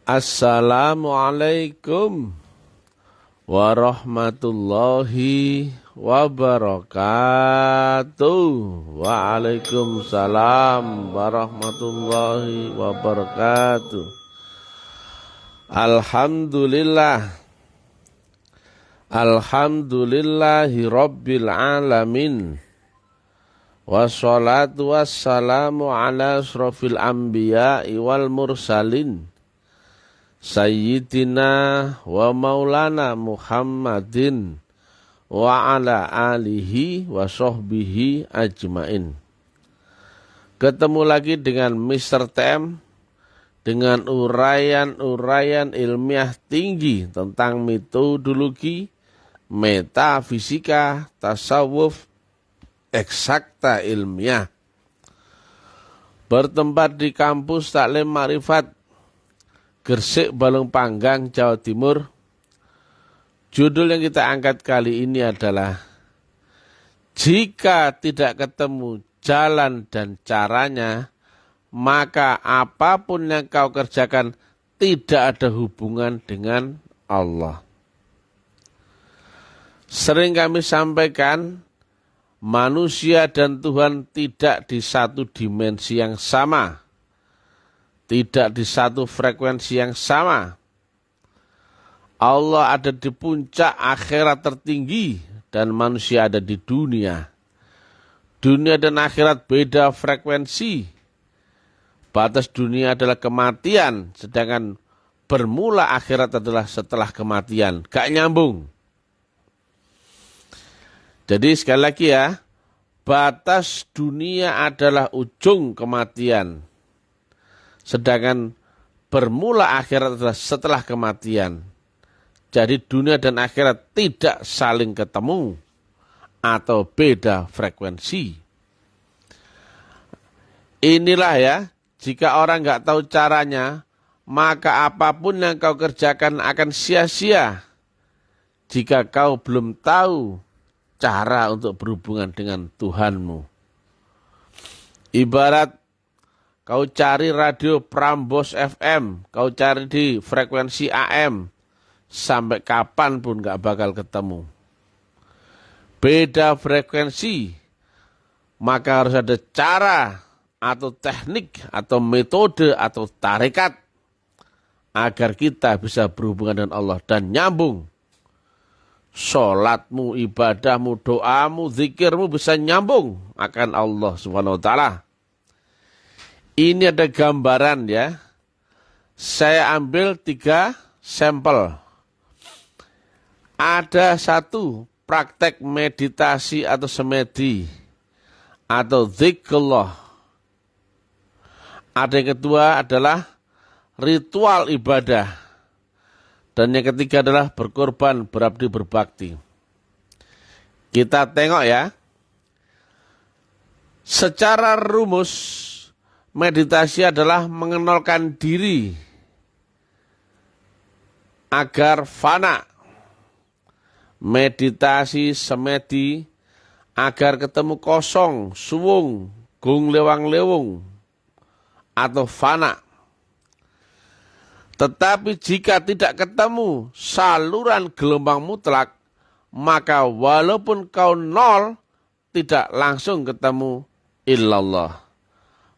Assalamualaikum warahmatullahi wabarakatuh. Waalaikumsalam warahmatullahi wabarakatuh. Alhamdulillah. Alhamdulillahi rabbil alamin. Wassalatu wassalamu ala asrofil anbiya'i wal mursalin. Sayyidina wa maulana Muhammadin wa ala alihi wa sahbihi ajmain. Ketemu lagi dengan Mr. TM dengan uraian-uraian ilmiah tinggi tentang metodologi, metafisika, tasawuf, eksakta ilmiah. Bertempat di kampus Taklim Ma'rifat Gresik, Balong Panggang, Jawa Timur. Judul yang kita angkat kali ini adalah jika tidak ketemu jalan dan caranya, maka apapun yang kau kerjakan tidak ada hubungan dengan Allah. Sering kami sampaikan, manusia dan Tuhan tidak di satu dimensi yang sama. Tidak di satu frekuensi yang sama. Allah ada di puncak akhirat tertinggi dan manusia ada di dunia. Dunia dan akhirat beda frekuensi. Batas dunia adalah kematian, sedangkan bermula akhirat adalah setelah kematian. Gak nyambung. Jadi sekali lagi ya, batas dunia adalah ujung kematian. Sedangkan bermula akhirat adalah setelah kematian. Jadi dunia dan akhirat tidak saling ketemu atau beda frekuensi. Inilah ya, jika orang nggak tahu caranya, maka apapun yang kau kerjakan akan sia-sia. Jika kau belum tahu cara untuk berhubungan dengan Tuhanmu. Ibarat kau cari radio Prambors FM, kau cari di frekuensi AM, sampai kapanpun gak bakal ketemu. Beda frekuensi, maka harus ada cara atau teknik atau metode atau tarekat agar kita bisa berhubungan dengan Allah dan nyambung. Sholatmu, ibadahmu, doamu, zikirmu bisa nyambung akan Allah Subhanahu wa ta'ala. Ini ada gambaran ya. Saya ambil 3 sampel. Ada satu praktek meditasi atau semedi atau zikrullah. Ada yang kedua adalah ritual ibadah. Dan yang ketiga adalah berkorban, berabdi, berbakti. Kita tengok ya. Secara rumus, meditasi adalah mengenalkan diri agar fana. Meditasi semedi agar ketemu kosong, suwung, gung lewang lewung, atau fana. Tetapi jika tidak ketemu saluran gelombang mutlak, maka walaupun kau nol, tidak langsung ketemu illallah.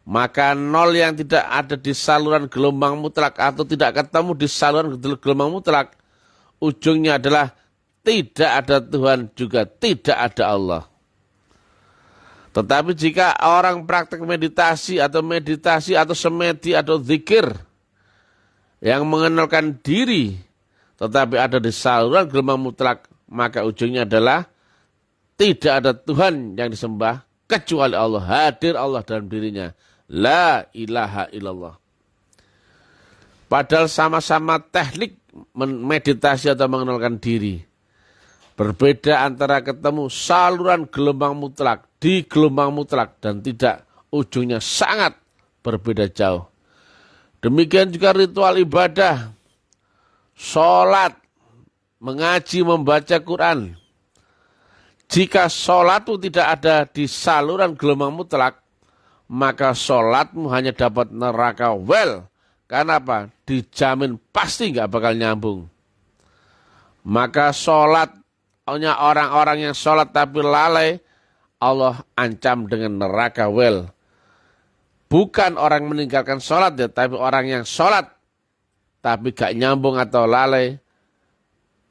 Maka nol yang tidak ada di saluran gelombang mutlak atau tidak ketemu di saluran gelombang mutlak, ujungnya adalah tidak ada Tuhan juga tidak ada Allah. Tetapi jika orang praktek meditasi atau semedi atau zikir yang mengenalkan diri tetapi ada di saluran gelombang mutlak, maka ujungnya adalah tidak ada Tuhan yang disembah kecuali Allah. Hadir Allah dalam dirinya. La ilaha illallah. Padahal sama-sama teknik meditasi atau mengenalkan diri. Berbeda antara ketemu saluran gelombang mutlak di gelombang mutlak dan tidak, ujungnya sangat berbeda jauh. Demikian juga ritual ibadah, sholat, mengaji, membaca Quran. Jika sholat itu tidak ada di saluran gelombang mutlak, maka sholatmu hanya dapat neraka well, Karena apa? Dijamin pasti nggak bakal nyambung. Maka sholatnya orang-orang yang sholat tapi lalai, Allah ancam dengan neraka wel. Bukan orang meninggalkan sholat ya, tapi orang yang sholat tapi gak nyambung atau lalai.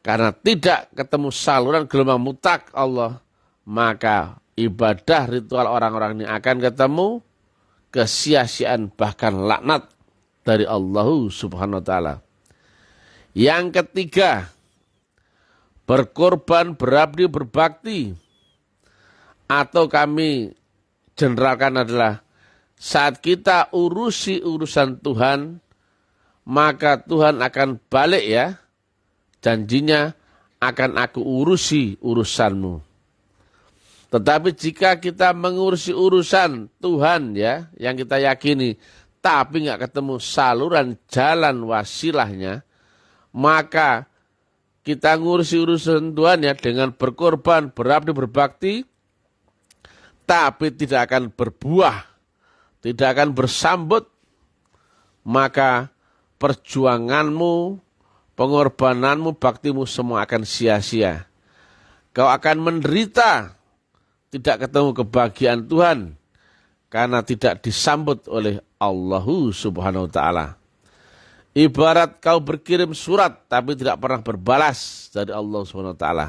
Karena tidak ketemu saluran gelombang mutlak Allah, maka ibadah ritual orang-orang ini akan ketemu kesia-siaan bahkan laknat dari Allah Subhanahu wa taala. Yang ketiga, berkorban, berabdi, berbakti, atau kami generalkan adalah saat kita urusi urusan Tuhan, maka Tuhan akan balik ya, janjinya akan aku urusi urusanmu. Tetapi jika kita mengurusi urusan Tuhan ya, yang kita yakini, tapi nggak ketemu saluran jalan wasilahnya, maka kita ngurusi urusan Tuhan ya dengan berkorban, berabdi, berbakti, tapi tidak akan berbuah, tidak akan bersambut, maka perjuanganmu, pengorbananmu, baktimu semua akan sia-sia. Kau akan menderita, tidak ketemu kebahagiaan Tuhan, karena tidak disambut oleh Allah Subhanahu wa ta'ala. Ibarat kau berkirim surat, tapi tidak pernah berbalas dari Allah Subhanahu wa ta'ala.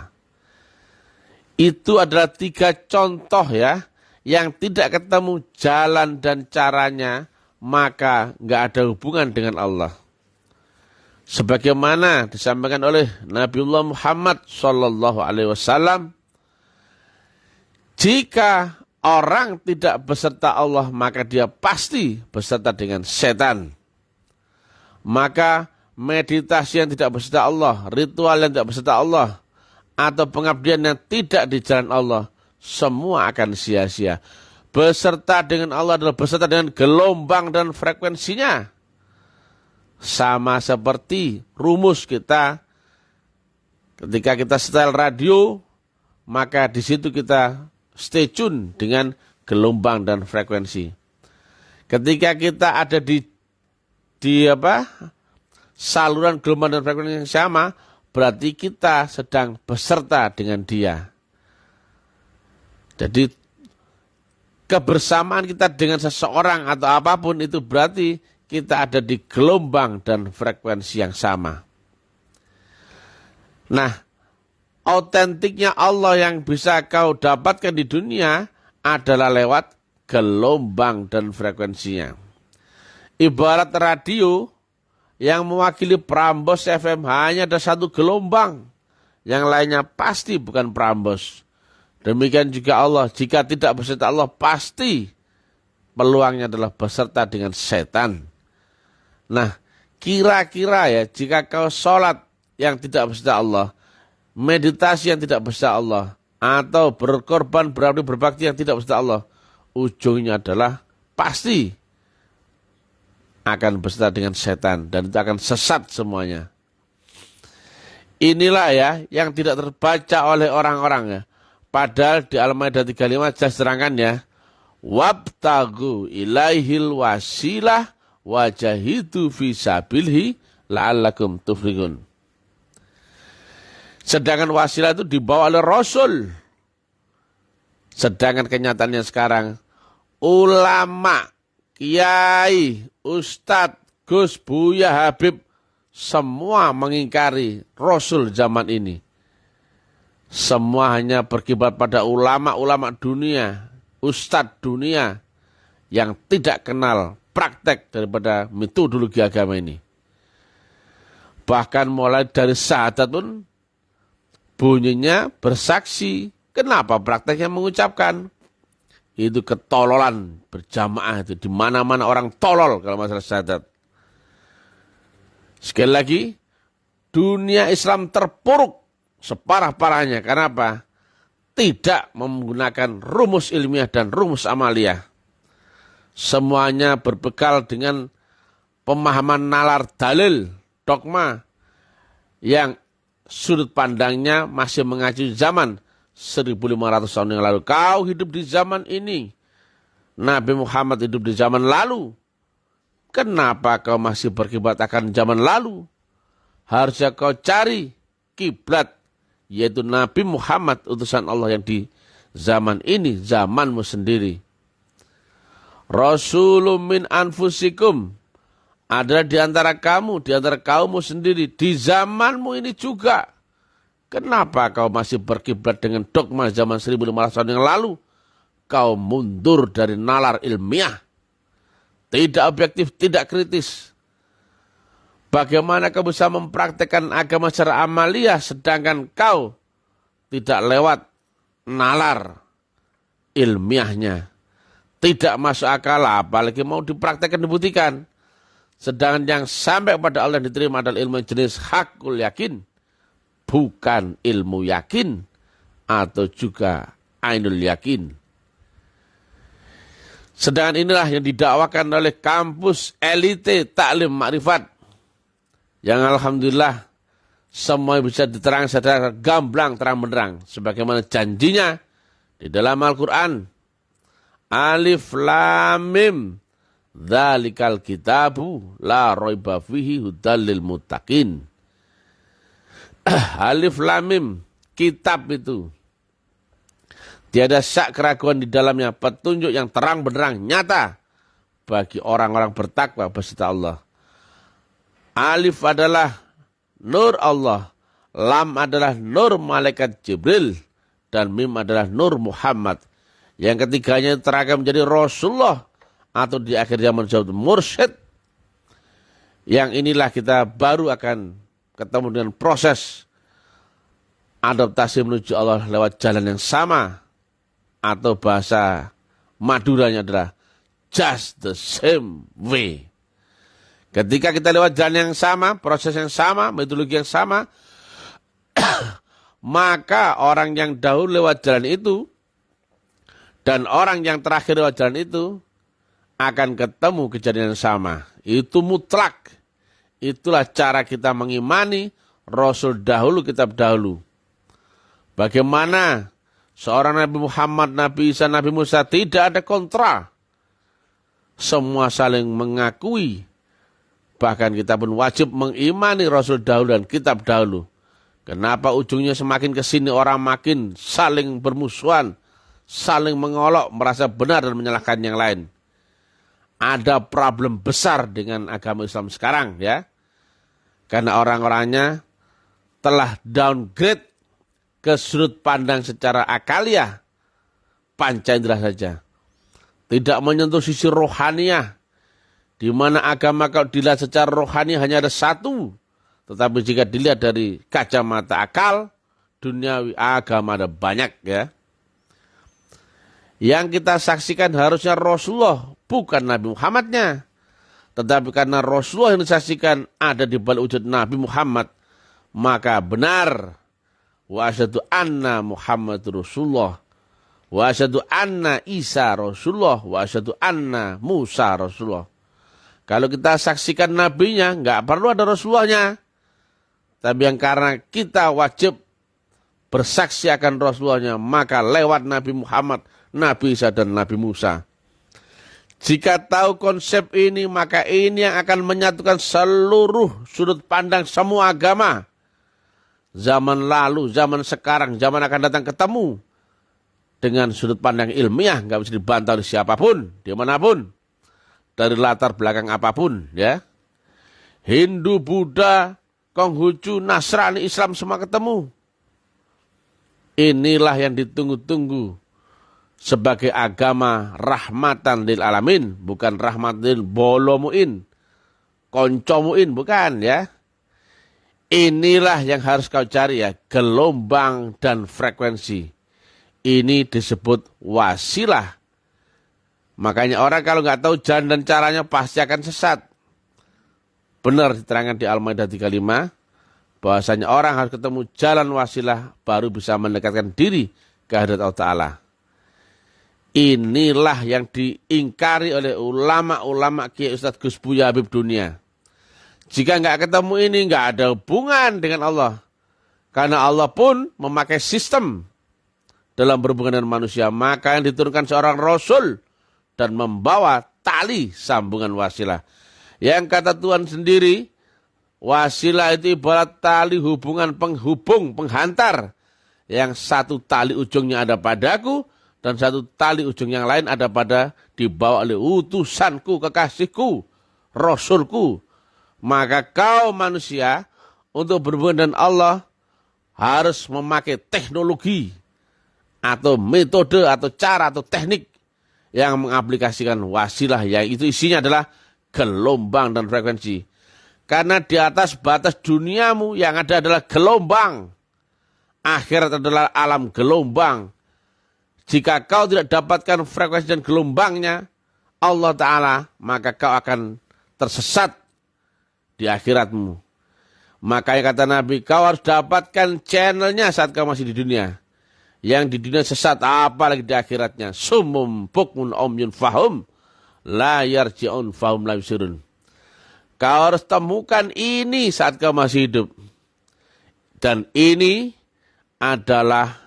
Itu adalah 3 contoh ya, yang tidak ketemu jalan dan caranya, maka nggak ada hubungan dengan Allah. Sebagaimana disampaikan oleh Nabiullah Muhammad sallallahu alaihi wasallam, jika orang tidak beserta Allah, maka dia pasti beserta dengan setan. Maka meditasi yang tidak beserta Allah, ritual yang tidak beserta Allah, atau pengabdian yang tidak di jalan Allah, semua akan sia-sia. Beserta dengan Allah adalah beserta dengan gelombang dan frekuensinya. Sama seperti rumus kita, ketika kita setel radio, maka di situ kita stay tune dengan gelombang dan frekuensi. Ketika kita ada di saluran gelombang dan frekuensi yang sama, berarti kita sedang beserta dengan dia. Jadi kebersamaan kita dengan seseorang atau apapun itu berarti kita ada di gelombang dan frekuensi yang sama. Nah, autentiknya Allah yang bisa kau dapatkan di dunia adalah lewat gelombang dan frekuensinya. Ibarat radio yang mewakili Prambors FM hanya ada 1 gelombang, yang lainnya pasti bukan Prambors. Demikian juga Allah, jika tidak beserta Allah, pasti peluangnya adalah beserta dengan setan. Nah, kira-kira ya, jika kau sholat yang tidak beserta Allah, meditasi yang tidak beserta Allah, atau berkorban, berabdi, berbakti yang tidak beserta Allah, ujungnya adalah pasti akan beserta dengan setan, dan itu akan sesat semuanya. Inilah ya, yang tidak terbaca oleh orang-orang ya. Padahal di Al-Maidah 35 jelas terangkan ya, wabtagu ilaihil wasilah wajahidu fi sabilhi la'allakum tuflihun. Sedangkan wasilah itu dibawa oleh Rasul. Sedangkan kenyataannya sekarang, ulama, kiai, ustadz, Gus, Buya, Habib, semua mengingkari Rasul zaman ini. Semua hanya berkibar pada ulama-ulama dunia, ustadz dunia yang tidak kenal praktek daripada metodologi agama ini. Bahkan mulai dari syahadat pun bunyinya bersaksi. Kenapa prakteknya mengucapkan? Itu ketololan berjamaah itu. Di mana-mana orang tolol kalau masalah syahadat. Sekali lagi, dunia Islam terpuruk separah-parahnya. Karena apa? Tidak menggunakan rumus ilmiah dan rumus amaliyah. Semuanya berbekal dengan pemahaman nalar dalil, dogma, yang sudut pandangnya masih mengacu zaman 1500 tahun yang lalu. Kau hidup di zaman ini, Nabi Muhammad hidup di zaman lalu. Kenapa kau masih berkiblat akan zaman lalu? Harusnya kau cari kiblat, yaitu Nabi Muhammad, utusan Allah yang di zaman ini, zamanmu sendiri. Rasulun min anfusikum, adalah di antara kamu, di antara kaummu sendiri, di zamanmu ini juga. Kenapa kau masih berkiblat dengan dogma zaman 1500 tahun yang lalu? Kau mundur dari nalar ilmiah, tidak objektif, tidak kritis. Bagaimana kau bisa mempraktekkan agama secara amaliah sedangkan kau tidak lewat nalar ilmiahnya? Tidak masuk akal, apalagi mau dipraktekkan, dibuktikan. Sedangkan yang sampai pada Allah yang diterima adalah ilmu jenis hakul yakin, bukan ilmu yakin atau juga ainul yakin. Sedangkan inilah yang didakwakan oleh kampus elite taklim makrifat, yang alhamdulillah semua bisa diterang secara gamblang terang benderang sebagaimana janjinya di dalam Al-Qur'an. Alif lam mim dzalikal kitabu la raiba fihi hudal lil muttaqin. Alif lam mim, kitab itu tiada syak keraguan di dalamnya, petunjuk yang terang benderang nyata bagi orang-orang bertakwa beserta Allah. Alif adalah nur Allah, lam adalah nur malaikat Jibril, dan mim adalah nur Muhammad. Yang ketiganya terangkan menjadi Rasulullah atau di akhir zaman disebut mursyid. Yang inilah kita baru akan ketemu dengan proses adaptasi menuju Allah lewat jalan yang sama, atau bahasa Maduranya adalah just the same way. Ketika kita lewat jalan yang sama, proses yang sama, metodologi yang sama, maka orang yang dahulu lewat jalan itu dan orang yang terakhir lewat jalan itu akan ketemu kejadian yang sama. Itu mutlak. Itulah cara kita mengimani Rasul dahulu, kitab dahulu. Bagaimana seorang Nabi Muhammad, Nabi Isa, Nabi Musa, tidak ada kontra. Semua saling mengakui. Bahkan kita pun wajib mengimani Rasul dahulu dan kitab dahulu. Kenapa ujungnya semakin ke sini orang makin saling bermusuhan, saling mengolok, merasa benar dan menyalahkan yang lain. Ada problem besar dengan agama Islam sekarang, ya. Karena orang-orangnya telah downgrade ke sudut pandang secara akaliah, panca indera saja. Tidak menyentuh sisi rohaniah, di mana agama kalau dilihat secara rohani hanya ada satu. Tetapi jika dilihat dari kacamata akal, duniawi, agama ada banyak, ya. Yang kita saksikan harusnya Rasulullah, bukan Nabi Muhammadnya. Tetapi karena Rasulullah yang disaksikan ada di balik wujud Nabi Muhammad, maka benar. Wa asyhadu anna Muhammad Rasulullah, wa asyhadu anna Isa Rasulullah, wa asyhadu anna Musa Rasulullah. Kalau kita saksikan nabinya, nggak perlu ada Rasulullahnya. Tapi yang karena kita wajib bersaksi akan Rasulullahnya, maka lewat Nabi Muhammad, Nabi Isa dan Nabi Musa. Jika tahu konsep ini, maka ini yang akan menyatukan seluruh sudut pandang semua agama. Zaman lalu, zaman sekarang, zaman akan datang ketemu dengan sudut pandang ilmiah, nggak bisa dibantah oleh siapapun, dimanapun, dari latar belakang apapun, ya. Hindu, Buddha, Konghucu, Nasrani, Islam semua ketemu. Inilah yang ditunggu-tunggu sebagai agama rahmatan lil alamin, bukan rahmatan lil bolomuin, koncomuin, bukan, ya. Inilah yang harus kau cari, ya, gelombang dan frekuensi. Ini disebut wasilah. Makanya orang kalau nggak tahu jalan dan caranya pasti akan sesat. Benar diterangkan di Al-Maidah 35, bahwasanya orang harus ketemu jalan wasilah baru bisa mendekatkan diri ke hadirat Allah Ta'ala. Inilah yang diingkari oleh ulama-ulama Kiai Ustadz Gus Buya Habib Dunia. Jika nggak ketemu ini, nggak ada hubungan dengan Allah. Karena Allah pun memakai sistem dalam berhubungan dengan manusia. Maka yang diturunkan seorang Rasul dan membawa tali sambungan wasilah. Yang kata Tuhan sendiri, wasilah itu ibarat tali hubungan penghubung, penghantar. Yang satu tali ujungnya ada padaku, dan satu tali ujung yang lain ada pada dibawa oleh utusanku, kekasihku, Rasulku. Maka kau manusia, untuk berhubungan dengan Allah, harus memakai teknologi, atau metode, atau cara, atau teknik yang mengaplikasikan wasilah, yang itu isinya adalah gelombang dan frekuensi. Karena di atas batas duniamu yang ada adalah gelombang. Akhirat adalah alam gelombang. Jika kau tidak dapatkan frekuensi dan gelombangnya Allah Ta'ala, maka kau akan tersesat di akhiratmu. Makanya kata Nabi, kau harus dapatkan channelnya saat kau masih di dunia. Yang di dunia sesat, apalagi di akhiratnya. Sumum bukmun omyun fahum, la yarji'un fahum la yusirun. Kau harus temukan ini saat kau masih hidup. Dan ini adalah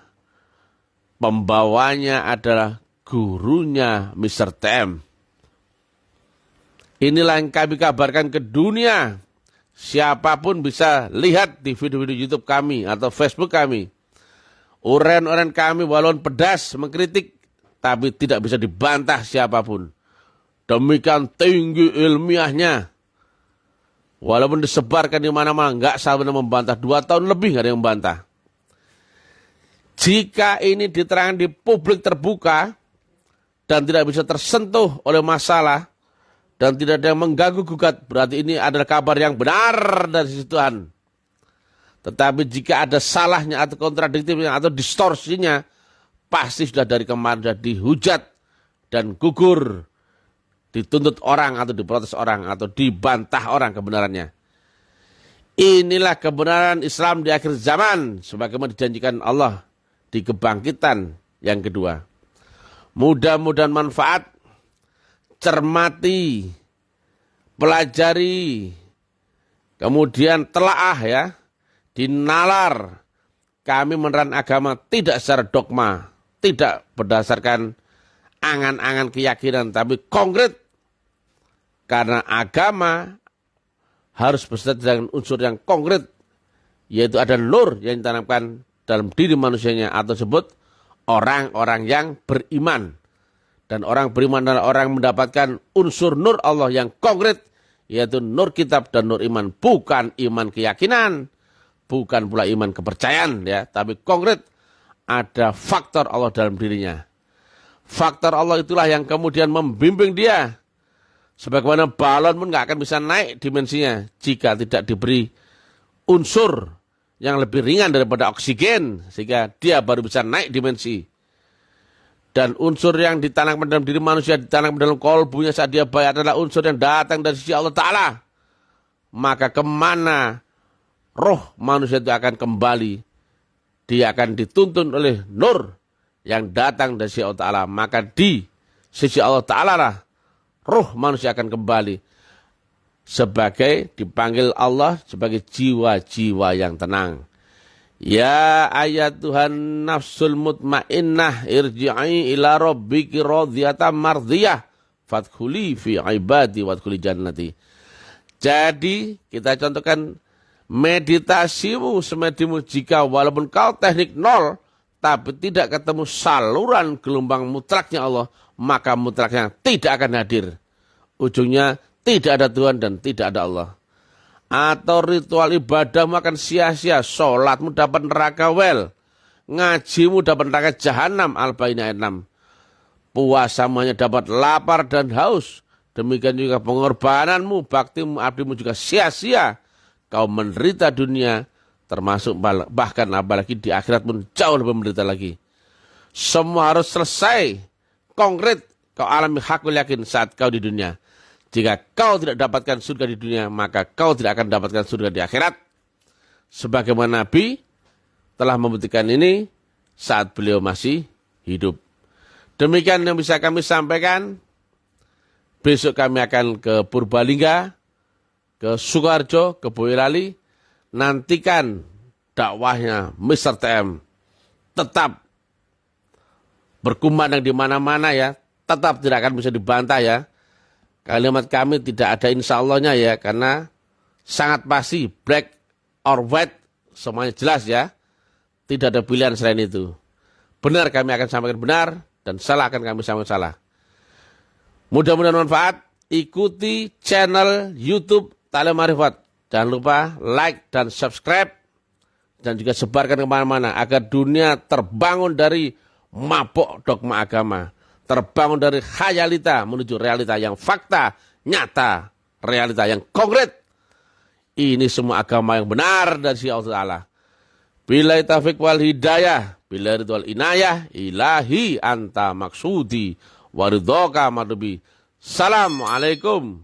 pembawanya adalah gurunya Mr. TM. Inilah yang kami kabarkan ke dunia. Siapapun bisa lihat di video-video YouTube kami atau Facebook kami. Uren-uren kami walaupun pedas mengkritik, tapi tidak bisa dibantah siapapun. Demikian tinggi ilmiahnya. Walaupun disebarkan di mana-mana, nggak sabar membantah. 2 tahun lebih nggak ada yang membantah. Jika ini diterangkan di publik terbuka dan tidak bisa tersentuh oleh masalah dan tidak ada yang mengganggu gugat, berarti ini adalah kabar yang benar dari sisi Tuhan. Tetapi jika ada salahnya atau kontradiktifnya atau distorsinya, pasti sudah dari kemarin sudah dihujat dan gugur, dituntut orang atau diprotes orang atau dibantah orang kebenarannya. Inilah kebenaran Islam di akhir zaman sebagaimana dijanjikan Allah di kebangkitan yang kedua. Mudah-mudahan manfaat, cermati, pelajari, kemudian telaah ya, dinalar. Kami menerang agama tidak secara dogma, tidak berdasarkan angan-angan keyakinan, tapi konkret. Karena agama harus beserta dengan unsur yang konkret, yaitu ada nur yang ditanamkan dalam diri manusianya, atau sebut orang-orang yang beriman. Dan orang beriman adalah orang mendapatkan unsur nur Allah yang konkret, yaitu nur kitab dan nur iman. Bukan iman keyakinan, bukan pula iman kepercayaan, ya, tapi konkret ada faktor Allah dalam dirinya. Faktor Allah itulah yang kemudian membimbing dia. Sebagaimana balon pun nggak akan bisa naik dimensinya jika tidak diberi unsur yang lebih ringan daripada oksigen, sehingga dia baru bisa naik dimensi. Dan unsur yang ditanamkan dalam diri manusia, ditanamkan dalam kolbunya saat dia bayi adalah unsur yang datang dari sisi Allah Ta'ala. Maka kemana roh manusia itu akan kembali, dia akan dituntun oleh nur yang datang dari sisi Allah Ta'ala. Maka di sisi Allah Ta'ala lah roh manusia akan kembali. Sebagai dipanggil Allah sebagai jiwa-jiwa yang tenang. Ya ayat Tuhan nafsul mutmainnah irji'i ila rabbiki radhiyatan mardhiyah fadkhuli fi ibadi wadkhuli jannati. Jadi kita contohkan meditasimu semedimu jika walaupun kau teknik nol tapi tidak ketemu saluran gelombang mutlaknya Allah, maka mutlaknya tidak akan hadir. Ujungnya tidak ada Tuhan dan tidak ada Allah. Atau ritual ibadahmu akan sia-sia. Sholatmu dapat neraka wel. Ngajimu dapat neraka jahanam. Al-Baqarah ayat 6. Puasamu hanya dapat lapar dan haus. Demikian juga pengorbananmu, baktimu, abdimu juga sia-sia. Kau menderita dunia, termasuk bahkan apalagi di akhirat pun jauh lebih menderita lagi. Semua harus selesai. Konkret kau alami hakul yakin saat kau di dunia. Jika kau tidak dapatkan surga di dunia, maka kau tidak akan dapatkan surga di akhirat. Sebagaimana Nabi telah membuktikan ini saat beliau masih hidup. Demikian yang bisa kami sampaikan. Besok kami akan ke Purbalingga, ke Sukoharjo, ke Boyolali. Nantikan dakwahnya Mr. TM. Tetap berkumandang di mana-mana ya. Tetap tidak akan bisa dibantah ya. Kalimat kami tidak ada insya Allahnya ya, karena sangat pasti black or white semuanya jelas ya. Tidak ada pilihan selain itu. Benar kami akan sampaikan benar dan salah akan kami sampaikan salah. Mudah-mudahan manfaat. Ikuti channel YouTube Ta'lim Ma'rifat. Jangan lupa like dan subscribe dan juga sebarkan kemana-mana agar dunia terbangun dari mabok dogma agama, terbangun dari khayalita menuju realita yang fakta, nyata, realita yang konkret. Ini semua agama yang benar dari si Allah Ta'ala. Billahi taufiq wal hidayah, billahi ridwal inayah, ilahi anta maksudi, waridhoka madubi. Assalamualaikum.